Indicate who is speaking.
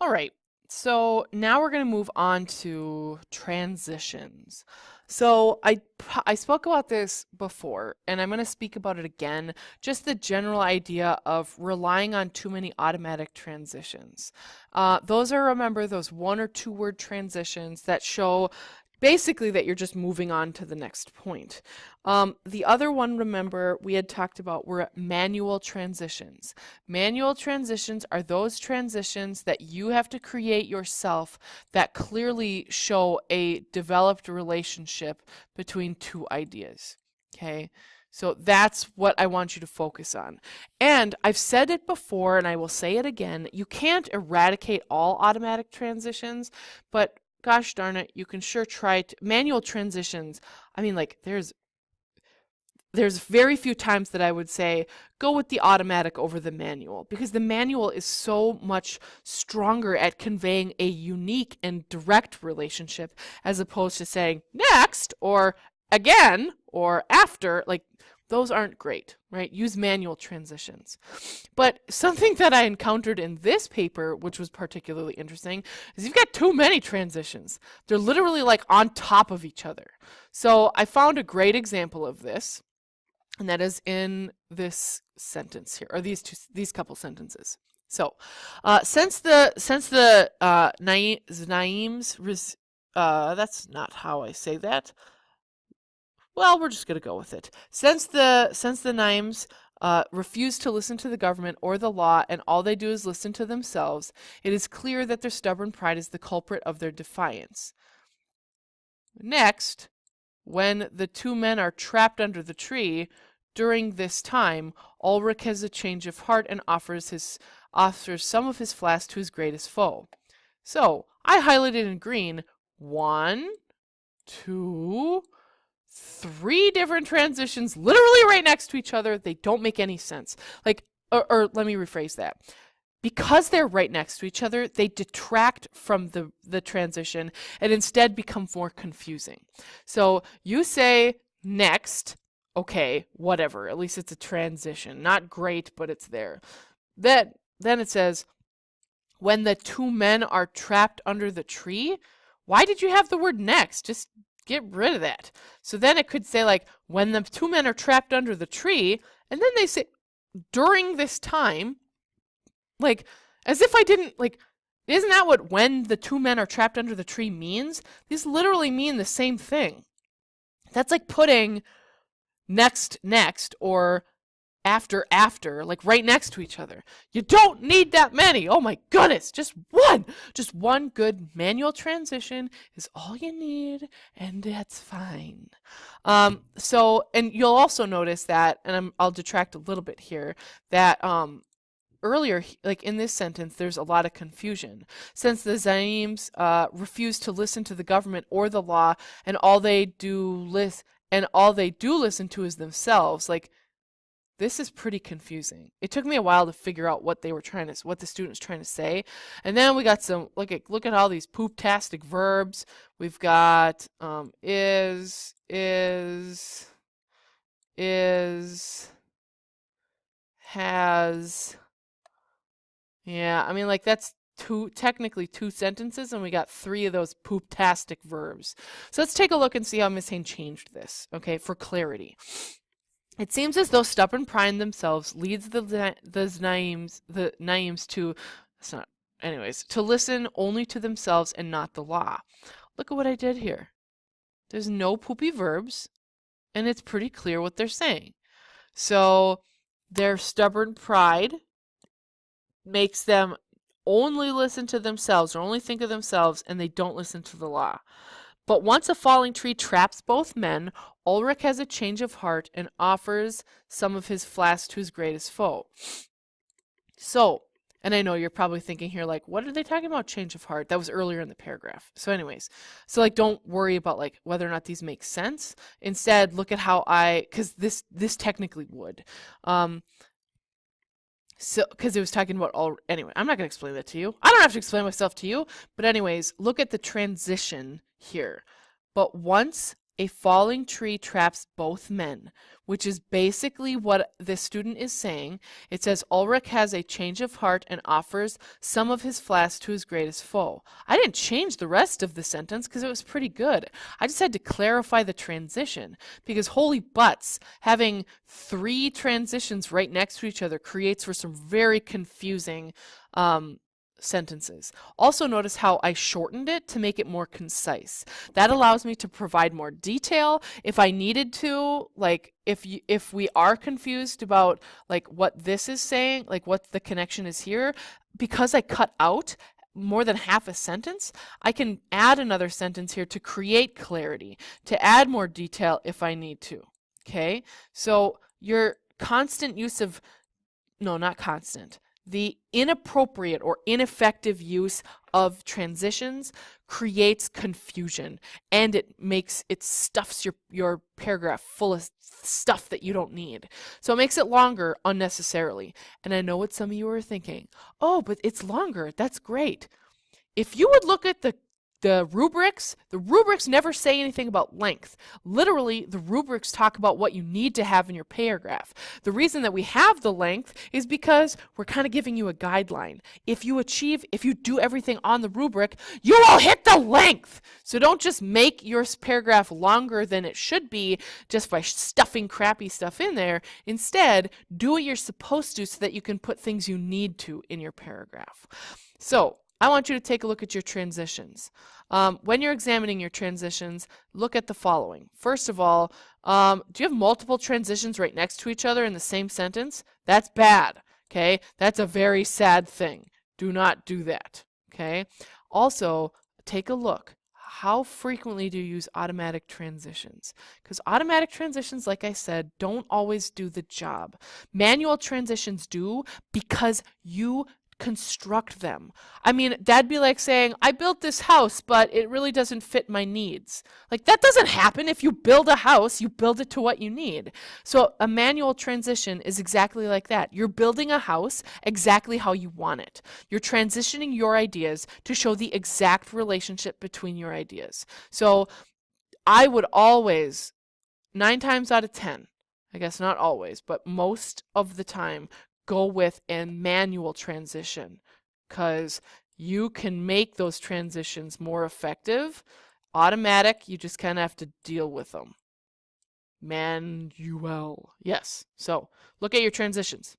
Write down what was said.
Speaker 1: All right, so now we're going to move on to transitions. So I spoke about this before, and I'm going to speak about it again. Just the general idea of relying on too many automatic transitions. Those are, remember, those one or two word transitions that show basically that you're just moving on to the next point. The other one, remember, we had talked about were manual transitions. Manual transitions are those transitions that you have to create yourself that clearly show a developed relationship between two ideas. Okay? So that's what I want you to focus on. And I've said it before and I will say it again. You can't eradicate all automatic transitions, but gosh darn it, you can sure try to manual transitions. I mean, like there's very few times that I would say go with the automatic over the manual because the manual is so much stronger at conveying a unique and direct relationship as opposed to saying next or again or after. Like those aren't great, right? Use manual transitions. But something that I encountered in this paper, which was particularly interesting, is you've got too many transitions. They're literally like on top of each other. So I found a great example of this, and that is in this sentence here, or these couple sentences. So, since the Naeem's that's not how I say that. Well, we're just gonna go with it. Since the Naeems refuse to listen to the government or the law, and all they do is listen to themselves, it is clear that their stubborn pride is the culprit of their defiance. Next, when the two men are trapped under the tree, during this time, Ulrich has a change of heart and offers some of his flask to his greatest foe. So, I highlighted in green 1, 2, 3 different transitions literally right next to each other. They don't make any sense. Or let me rephrase that. Because they're right next to each other, they detract from the transition and instead become more confusing. So you say next, okay, whatever, at least it's a transition. Not great, but it's there. Then it says, when the two men are trapped under the tree. Why did you have the word next? Just get rid of that. So then it could say, like, when the two men are trapped under the tree, and then they say, during this time, like, as if I didn't, like, isn't that what when the two men are trapped under the tree means? These literally mean the same thing. That's like putting next, or after, like right next to each other. You don't need that many. Oh my goodness, just one. Just one good manual transition is all you need, and that's fine. And you'll also notice that, and I'll detract a little bit here, that earlier, like in this sentence, there's a lot of confusion. Since the Zaims refuse to listen to the government or the law, and all they do listen to is themselves, like this is pretty confusing. It took me a while to figure out what the student was trying to say, and then we got some look at all these poop-tastic verbs. We've got is, has. Yeah, I mean, like that's technically two sentences, and we got 3 of those poop-tastic verbs. So let's take a look and see how Miss Hain changed this, okay, for clarity. It seems as though stubborn pride themselves leads the Naeems to, it's not, anyways, to listen only to themselves and not the law. Look at what I did here. There's no poopy verbs, and it's pretty clear what they're saying. So their stubborn pride makes them only listen to themselves or only think of themselves, and they don't listen to the law. But once a falling tree traps both men, Ulrich has a change of heart and offers some of his flask to his greatest foe. So, and I know you're probably thinking here, like, what are they talking about, change of heart? That was earlier in the paragraph. So anyways, so like, don't worry about like whether or not these make sense. Instead, look at how because this technically would. So, because it was talking about anyway, I'm not going to explain that to you. I don't have to explain myself to you. But anyways, look at the transition here. But once A falling tree traps both men, which is basically what this student is saying. It says Ulrich has a change of heart and offers some of his flask to his greatest foe. I didn't change the rest of the sentence because it was pretty good. I just had to clarify the transition because holy butts, having 3 transitions right next to each other creates for some very confusing sentences. Also notice how I shortened it to make it more concise. That allows me to provide more detail if I needed to, like if we are confused about like what this is saying, like what the connection is here, because I cut out more than half a sentence, I can add another sentence here to create clarity, to add more detail if I need to. Okay? So your constant use of, no, not constant, the inappropriate or ineffective use of transitions creates confusion, and it stuffs your paragraph full of stuff that you don't need. So it makes it longer unnecessarily. And I know what some of you are thinking. Oh, but it's longer. That's great. If you would look at the rubrics never say anything about length. Literally, the rubrics talk about what you need to have in your paragraph. The reason that we have the length is because we're kind of giving you a guideline. If you do everything on the rubric, you will hit the length. So don't just make your paragraph longer than it should be just by stuffing crappy stuff in there. Instead, do what you're supposed to so that you can put things you need to in your paragraph. So I want you to take a look at your transitions. When you're examining your transitions, look at the following. First of all, do you have multiple transitions right next to each other in the same sentence? That's bad, okay? That's a very sad thing. Do not do that, okay? Also, take a look. How frequently do you use automatic transitions? Because automatic transitions, like I said, don't always do the job. Manual transitions do because you construct them. I mean, that'd be like saying, I built this house, but it really doesn't fit my needs. Like, that doesn't happen. If you build a house, you build it to what you need. So a manual transition is exactly like that. You're building a house exactly how you want it. You're transitioning your ideas to show the exact relationship between your ideas. So I would always, 9 times out of 10, I guess not always, but most of the time, go with a manual transition because you can make those transitions more effective. Automatic, you just kind of have to deal with them. Manual. Yes. So look at your transitions.